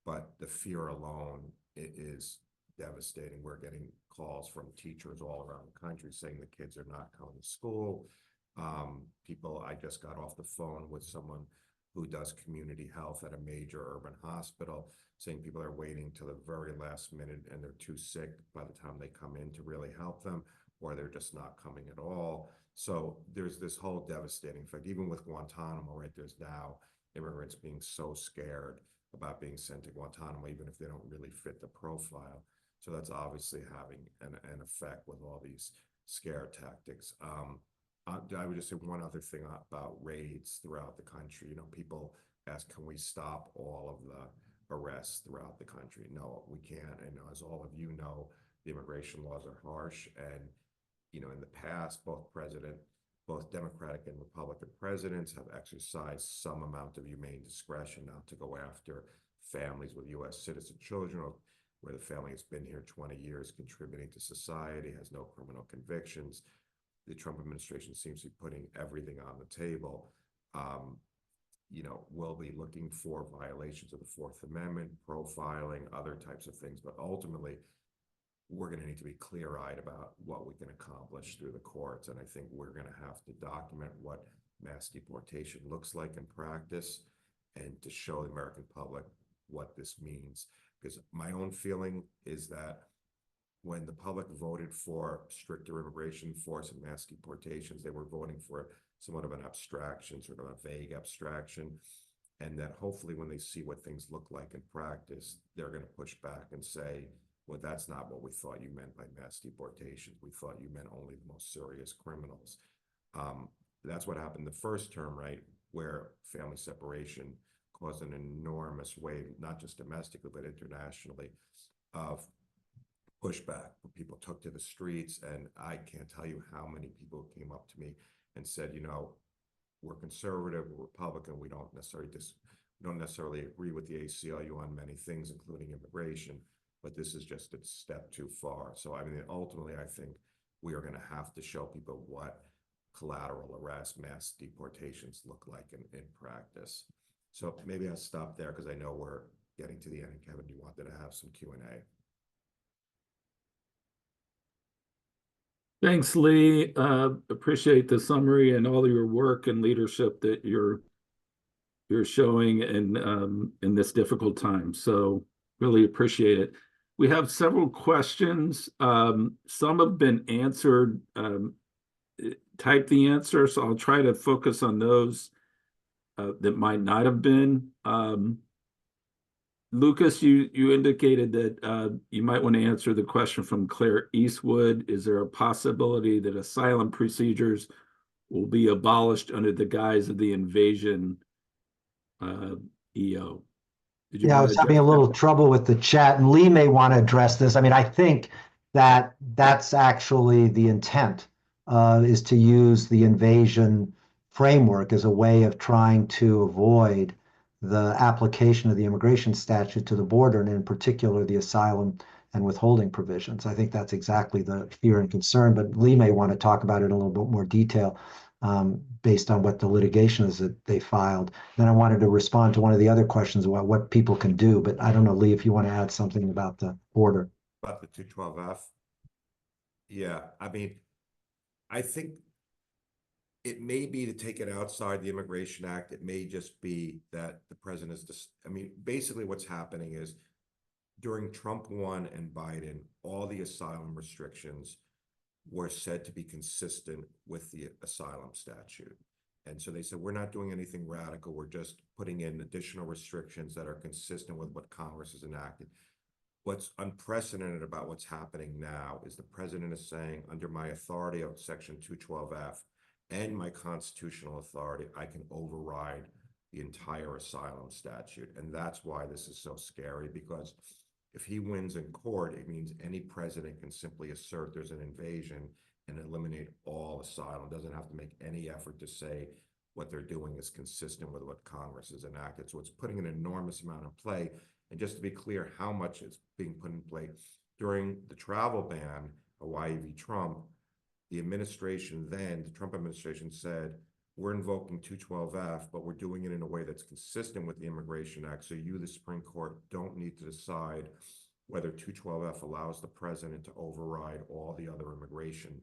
but the fear alone is devastating. We're getting calls from teachers all around the country saying the kids are not coming to school. I just got off the phone with someone who does community health at a major urban hospital, saying people are waiting till the very last minute and they're too sick by the time they come in to really help them, or they're just not coming at all. So there's this whole devastating effect. Even with Guantanamo, right, there's now immigrants being so scared about being sent to Guantanamo, even if they don't really fit the profile. So that's obviously having an effect with all these scare tactics. I would just say one other thing about raids throughout the country. You know, people ask, can we stop all of the arrests throughout the country? No, we can't. And as all of you know, the immigration laws are harsh. And, you know, in the past, both Democratic and Republican presidents have exercised some amount of humane discretion not to go after families with U.S. citizen children or where the family has been here 20 years, contributing to society, has no criminal convictions. The Trump administration seems to be putting everything on the table. We'll be looking for violations of the Fourth Amendment, profiling, other types of things, but ultimately, we're going to need to be clear-eyed about what we can accomplish through the courts. And I think we're going to have to document what mass deportation looks like in practice and to show the American public what this means. Because my own feeling is that when the public voted for stricter immigration enforcement and mass deportations, they were voting for somewhat of an abstraction, sort of a vague abstraction. And that hopefully when they see what things look like in practice, they're going to push back and say, well, that's not what we thought you meant by mass deportation. We thought you meant only the most serious criminals. That's what happened the first term, right, where family separation caused an enormous wave, not just domestically, but internationally, of pushback. People took to the streets, and I can't tell you how many people came up to me and said, we're conservative, we're Republican, we don't necessarily agree with the ACLU on many things, including immigration, but this is just a step too far. So, I mean, ultimately, I think we are going to have to show people what collateral arrest, mass deportations look like in practice. So maybe I'll stop there because I know we're getting to the end. And Kevin, you wanted to have some Q&A. Thanks, Lee. Appreciate the summary and all your work and leadership that you're showing in this difficult time. So really appreciate it. We have several questions. Some have been answered. Type the answer, so I'll try to focus on those that might not have been. Lucas, you indicated that you might want to answer the question from Claire Eastwood. Is there a possibility that asylum procedures will be abolished under the guise of the invasion EO? Yeah, I was having a little trouble with the chat, and Lee may want to address this. I mean, I think that that's actually the intent, is to use the invasion framework as a way of trying to avoid the application of the immigration statute to the border, and in particular, the asylum and withholding provisions. I think that's exactly the fear and concern, but Lee may want to talk about it in a little bit more detail based on what the litigation is that they filed. Then I wanted to respond to one of the other questions about what people can do, but I don't know, Lee, if you want to add something about the border. About the 212F? Yeah, I mean, I think it may be to take it outside the Immigration Act. It may just be that the president is just, I mean, basically what's happening is during Trump 1 and Biden, all the asylum restrictions were said to be consistent with the asylum statute. And so they said, we're not doing anything radical. We're just putting in additional restrictions that are consistent with what Congress has enacted. What's unprecedented about what's happening now is the president is saying, under my authority of Section 212F and my constitutional authority, I can override the entire asylum statute. And that's why this is so scary, because if he wins in court, it means any president can simply assert there's an invasion and eliminate all asylum. Doesn't have to make any effort to say what they're doing is consistent with what Congress has enacted. So it's putting an enormous amount in play. And just to be clear how much is being put in play, during the travel ban, Hawaii v. Trump, the administration then, the Trump administration said, we're invoking 212F, but we're doing it in a way that's consistent with the Immigration Act. So you, the Supreme Court, don't need to decide whether 212F allows the president to override all the other immigration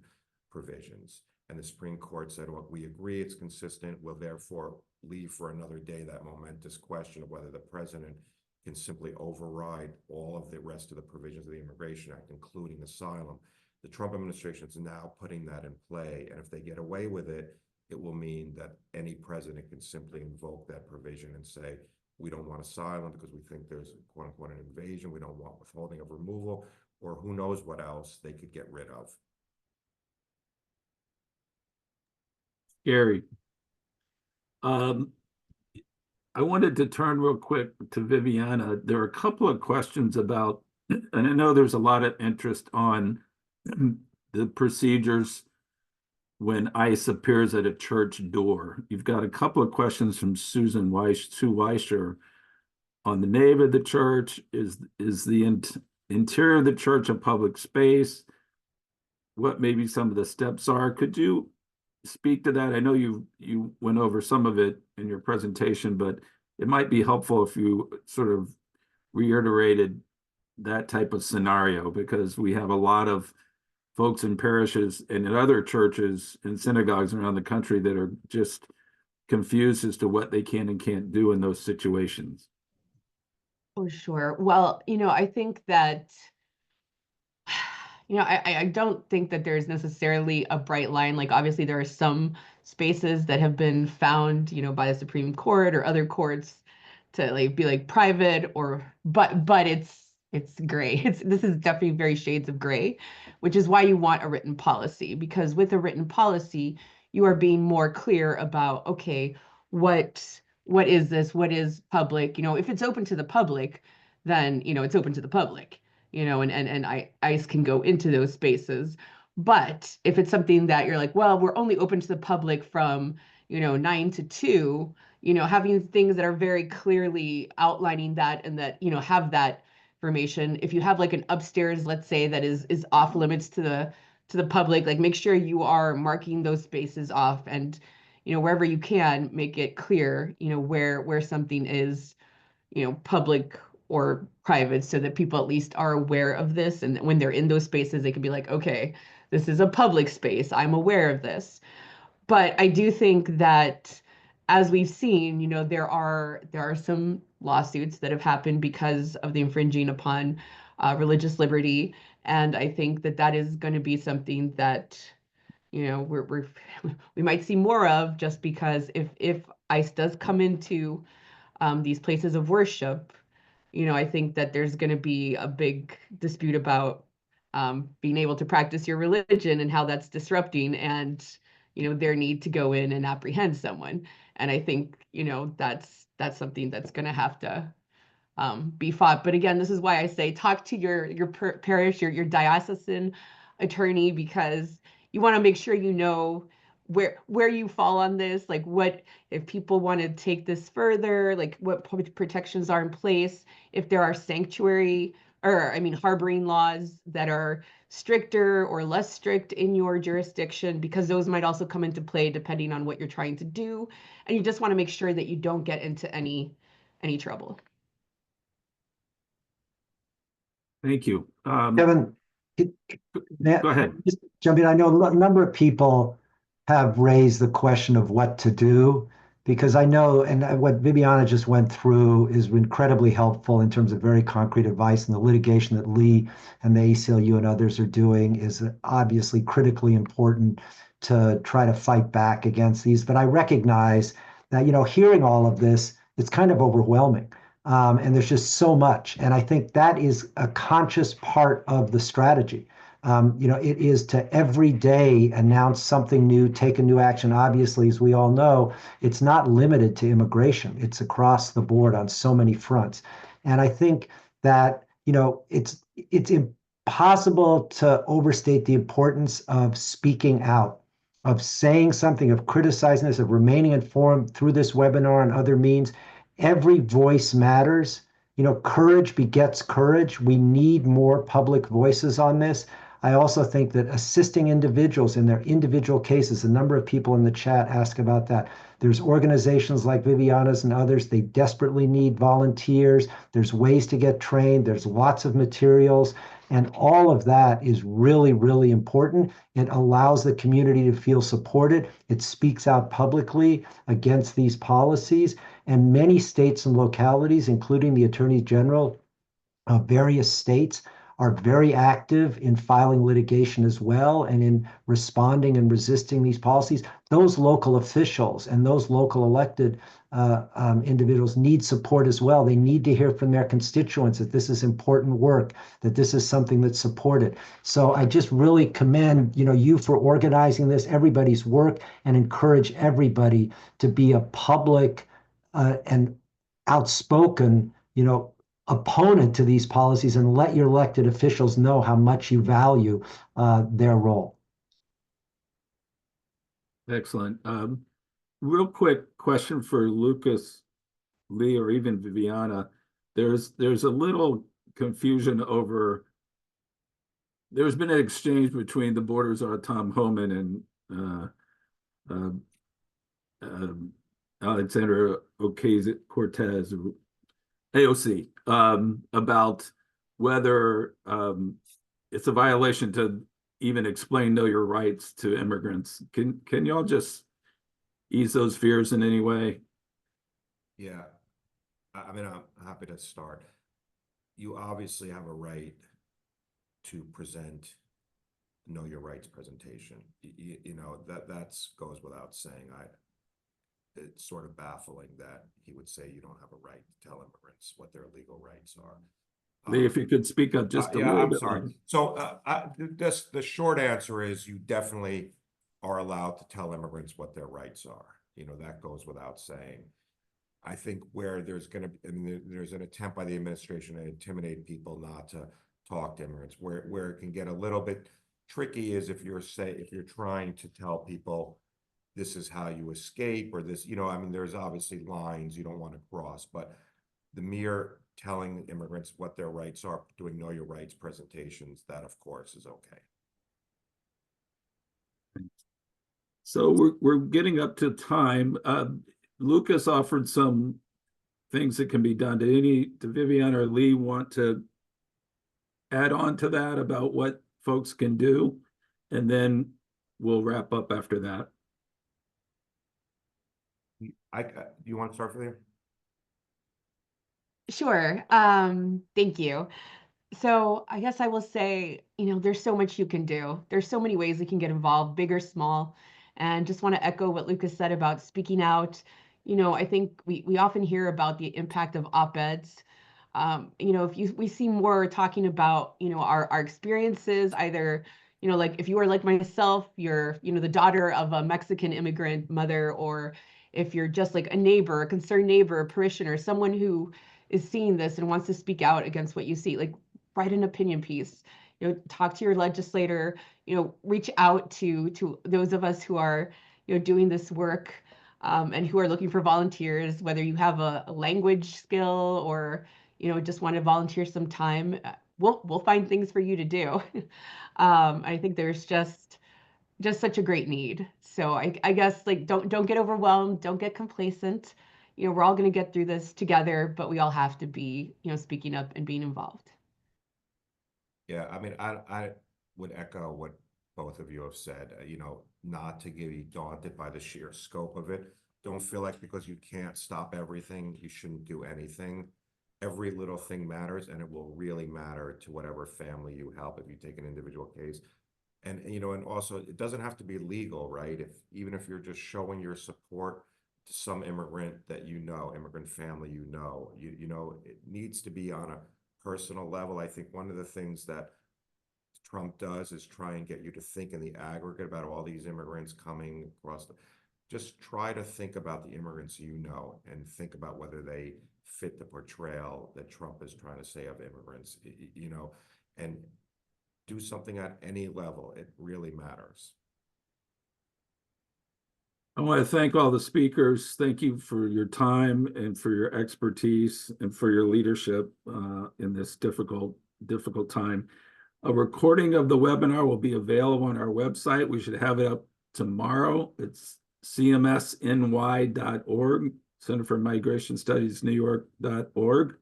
provisions. And the Supreme Court said, well, we agree it's consistent. We'll therefore leave for another day that momentous question of whether the president can simply override all of the rest of the provisions of the Immigration Act, including asylum. The Trump administration is now putting that in play. And if they get away with it, it will mean that any president can simply invoke that provision and say, we don't want asylum because we think there's quote unquote an invasion. We don't want withholding of removal, or who knows what else they could get rid of. Scary. I wanted to turn real quick to Viviana. There are a couple of questions about, and I know there's a lot of interest on the procedures when ICE appears at a church door. You've got a couple of questions from Sue Weischer on the name of the church. Is the interior of the church a public space, what maybe some of the steps are. Could you speak to that? I know you went over some of it in your presentation, but it might be helpful if you sort of reiterated that type of scenario, because we have a lot of folks in parishes and in other churches and synagogues around the country that are just confused as to what they can and can't do in those situations. Oh, sure. Well, I think that, I don't think that there's necessarily a bright line. Like, obviously, there are some spaces that have been found, by the Supreme Court or other courts to be like private, but it's gray. This is definitely very shades of gray, which is why you want a written policy, because with a written policy, you are being more clear about, okay, what is this? What is public? If it's open to the public, then it's open to the public. And ICE can go into those spaces. But if it's something that you're like, well, we're only open to the public from 9 to 2, having things that are very clearly outlining that, and that have that information. If you have like an upstairs, let's say, that is off limits to the public, like, make sure you are marking those spaces off, and wherever you can, make it clear where something is public or private, so that people at least are aware of this, and when they're in those spaces, they can be like, okay, this is a public space, I'm aware of this. But I do think that, as we've seen, there are some lawsuits that have happened because of the infringing upon religious liberty, and I think that is going to be something that we might see more of, just because if ICE does come into these places of worship, I think that there's going to be a big dispute about being able to practice your religion, and how that's disrupting, and their need to go in and apprehend someone. And I think that's something that's going to have to be fought. But again, this is why I say, talk to your parish, your diocesan attorney, because you want to make sure where you fall on this, like, what if people want to take this further, like what protections are in place, if there are harboring laws that are stricter or less strict in your jurisdiction, because those might also come into play depending on what you're trying to do. And you just want to make sure that you don't get into any trouble. Thank you. Kevin, Go ahead. just jump in. I know a number of people have raised the question of what to do, because I know, and what Viviana just went through is incredibly helpful in terms of very concrete advice, and the litigation that Lee and the ACLU and others are doing is obviously critically important to try to fight back against these. But I recognize that, hearing all of this, it's kind of overwhelming. And there's just so much. And I think that is a conscious part of the strategy. It is to every day announce something new, take a new action. Obviously, as we all know, it's not limited to immigration. It's across the board on so many fronts. And I think that, it's impossible to overstate the importance of speaking out, of saying something, of criticizing this, of remaining informed through this webinar and other means. Every voice matters. Courage begets courage. We need more public voices on this. I also think that assisting individuals in their individual cases, a number of people in the chat ask about that. There's organizations like Viviana's and others. They desperately need volunteers. There's ways to get trained. There's lots of materials. And all of that is really, really important. It allows the community to feel supported. It speaks out publicly against these policies. And many states and localities, including the Attorney General of various states, are very active in filing litigation as well, and in responding and resisting these policies. Those local officials and those local elected individuals need support as well. They need to hear from their constituents that this is important work, that this is something that's supported. So I just really commend you for organizing this, everybody's work, and encourage everybody to be a public and outspoken, opponent to these policies, and let your elected officials know how much you value their role. Excellent. Real quick question for Lucas, Lee, or even Viviana. There's a little confusion over. There's been an exchange between the Border Czar Tom Homan and Alexander Ocasio-Cortez, AOC, about whether it's a violation to even explain know your rights to immigrants. Can y'all just ease those fears in any way? Yeah, I mean, I'm happy to start. You obviously have a right to present know your rights presentation. You know, that goes without saying. It's sort of baffling that he would say you don't have a right to tell immigrants what their legal rights are. Lee, if you could speak up just a yeah, little I'm bit. sorry. So the short answer is you definitely are allowed to tell immigrants what their rights are. You know, that goes without saying. I think where there's going to, I mean, there's an attempt by the administration to intimidate people not to talk to immigrants. Where it can get a little bit tricky is if you're trying to tell people this is how you escape, or this, you know, I mean, there's obviously lines you don't want to cross, but the mere telling immigrants what their rights are, doing know your rights presentations, that of course is okay. So we're getting up to time. Lucas offered some things that can be done. Do Viviana or Lee want to add on to that about what folks can do? And then we'll wrap up after that. You want to start with you? Sure. Thank you. So I guess I will say, there's so much you can do. There's so many ways we can get involved, big or small. And just want to echo what Lucas said about speaking out. I think we often hear about the impact of op-eds. If we see more talking about, our experiences, either, like if you are like myself, you're, the daughter of a Mexican immigrant mother, or if you're just like a neighbor, a concerned neighbor, a parishioner, someone who is seeing this and wants to speak out against what you see, like write an opinion piece, talk to your legislator, reach out to those of us who are, doing this work, and who are looking for volunteers, whether you have a language skill or, just want to volunteer some time, we'll find things for you to do. I think there's just such a great need. So I guess like don't get overwhelmed, don't get complacent. We're all going to get through this together, but we all have to be, speaking up and being involved. Yeah, I mean, I would echo what both of you have said, not to get daunted by the sheer scope of it. Don't feel like because you can't stop everything, you shouldn't do anything. Every little thing matters, and it will really matter to whatever family you help if you take an individual case. And and also it doesn't have to be legal, right? Even if you're just showing your support to some immigrant that immigrant family, it needs to be on a personal level. I think one of the things that Trump does is try and get you to think in the aggregate about all these immigrants coming across just try to think about the immigrants and think about whether they fit the portrayal that Trump is trying to say of immigrants, and do something at any level. It really matters. I want to thank all the speakers. Thank you for your time and for your expertise and for your leadership in this difficult time. A recording of the webinar will be available on our website. We should have it up tomorrow. It's cmsny.org, Center for Migration Studies, New York.org.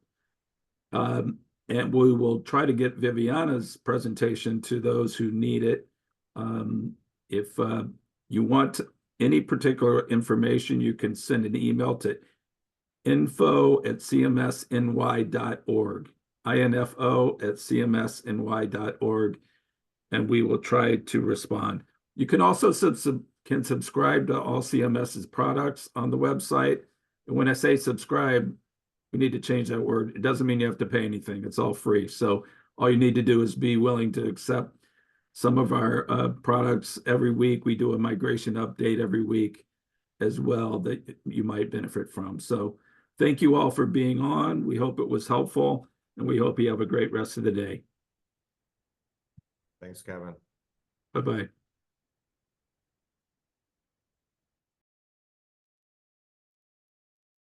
And we will try to get Viviana's presentation to those who need it. If you want any particular information, you can send an email to info@cmsny.org, info@cmsny.org, and we will try to respond. You can also subscribe to all CMS's products on the website. And when I say subscribe, we need to change that word. It doesn't mean you have to pay anything. It's all free. So all you need to do is be willing to accept some of our products every week. We do a migration update every week as well that you might benefit from. So thank you all for being on. We hope it was helpful, and we hope you have a great rest of the day. Thanks, Kevin. Bye-bye.